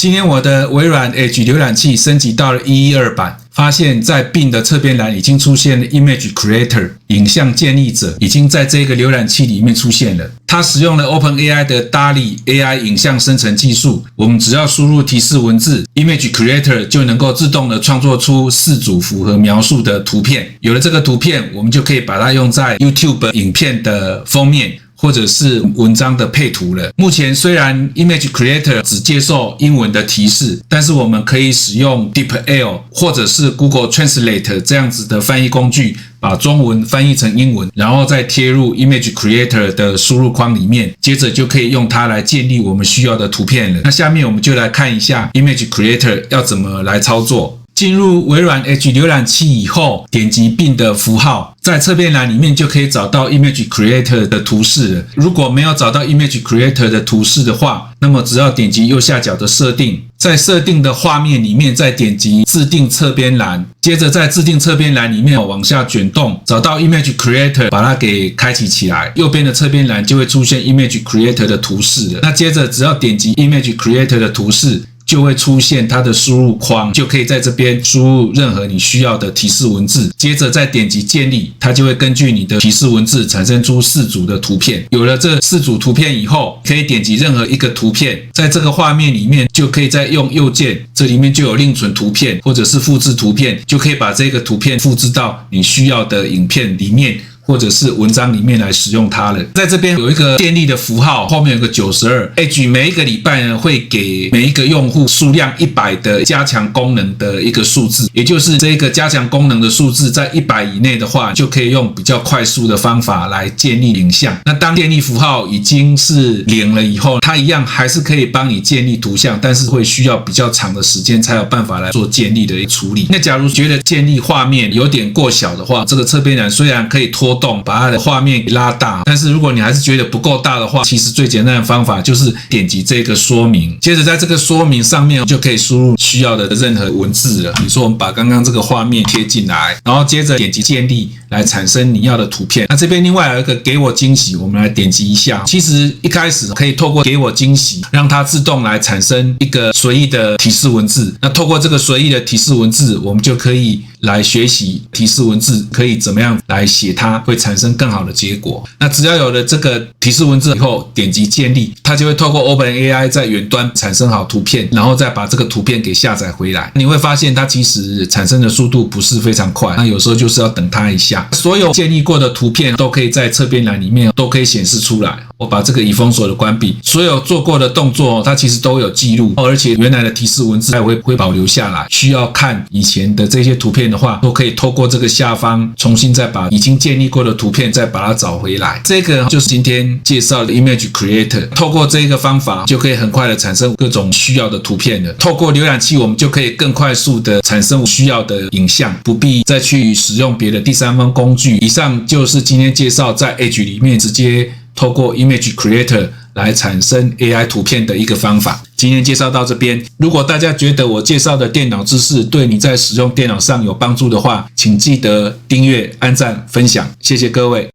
今天我的微软 Edge 浏览器升级到了112版，发现在 Bing 的侧边栏已经出现了 Image Creator 影像建立者，已经在这个浏览器里面出现了。它使用了 OpenAI 的 DALL-E AI 影像生成技术，我们只要输入提示文字 Image Creator 就能够自动的创作出4组符合描述的图片。有了这个图片，我们就可以把它用在 YouTube 影片的封面，或者是文章的配图了。目前虽然 Image Creator 只接受英文的提示，但是我们可以使用 DeepL 或者是 Google Translate 这样子的翻译工具，把中文翻译成英文，然后再贴入 Image Creator 的输入框里面，接着就可以用它来建立我们需要的图片了。那下面我们就来看一下 Image Creator 要怎么来操作。进入微软 Edge 浏览器以后，点击 Bing 的符号，在侧边栏里面就可以找到 Image Creator 的图示了。如果没有找到 Image Creator 的图示的话，那么只要点击右下角的设定，在设定的画面里面再点击自定侧边栏，接着在自定侧边栏里面往下卷动，找到 Image Creator 把它给开启起来，右边的侧边栏就会出现 Image Creator 的图示了。那接着只要点击 Image Creator 的图示，就会出现它的输入框，就可以在这边输入任何你需要的提示文字，接着再点击建立，它就会根据你的提示文字产生出4组的图片。有了这4组图片以后，可以点击任何一个图片，在这个画面里面就可以再用右键，这里面就有另存图片或者是复制图片，就可以把这个图片复制到你需要的影片里面，或者是文章里面来使用它了。在这边有一个建立的符号，后面有个92。Edge 每一个礼拜呢，会给每一个用户数量100的加强功能的一个数字，也就是这个加强功能的数字在100以内的话，就可以用比较快速的方法来建立影像。那当建立符号已经是0了以后，它一样还是可以帮你建立图像，但是会需要比较长的时间才有办法来做建立的处理。那假如觉得建立画面有点过小的话，这个侧边栏虽然可以拖动把它的画面拉大，但是如果你还是觉得不够大的话，其实最简单的方法就是点击这个说明，接着在这个说明上面就可以输入需要的任何文字了。比如说我们把刚刚这个画面贴进来，然后接着点击建立来产生你要的图片。那这边另外有一个给我惊喜，我们来点击一下。其实一开始可以透过给我惊喜让它自动来产生一个随意的提示文字，那透过这个随意的提示文字，我们就可以来学习提示文字可以怎么样来写它，会产生更好的结果。那只要有了这个提示文字以后，点击建立，它就会透过 OpenAI 在远端产生好图片，然后再把这个图片给下载回来。你会发现它其实产生的速度不是非常快，那有时候就是要等它一下。所有建立过的图片都可以在侧边栏里面都可以显示出来。我把这个已封锁的关闭，所有做过的动作它其实都有记录，而且原来的提示文字它会保留下来。需要看以前的这些图片的话，都可以透过这个下方重新再把已经建立过的图片再把它找回来。这个就是今天介绍的 Image Creator， 透过这个方法就可以很快的产生各种需要的图片了。透过浏览器我们就可以更快速的产生需要的影像，不必再去使用别的第三方工具。以上就是今天介绍在 Edge 里面直接透过 Image Creator 来产生 AI 图片的一个方法。今天介绍到这边，如果大家觉得我介绍的电脑知识对你在使用电脑上有帮助的话，请记得订阅、按赞、分享，谢谢各位。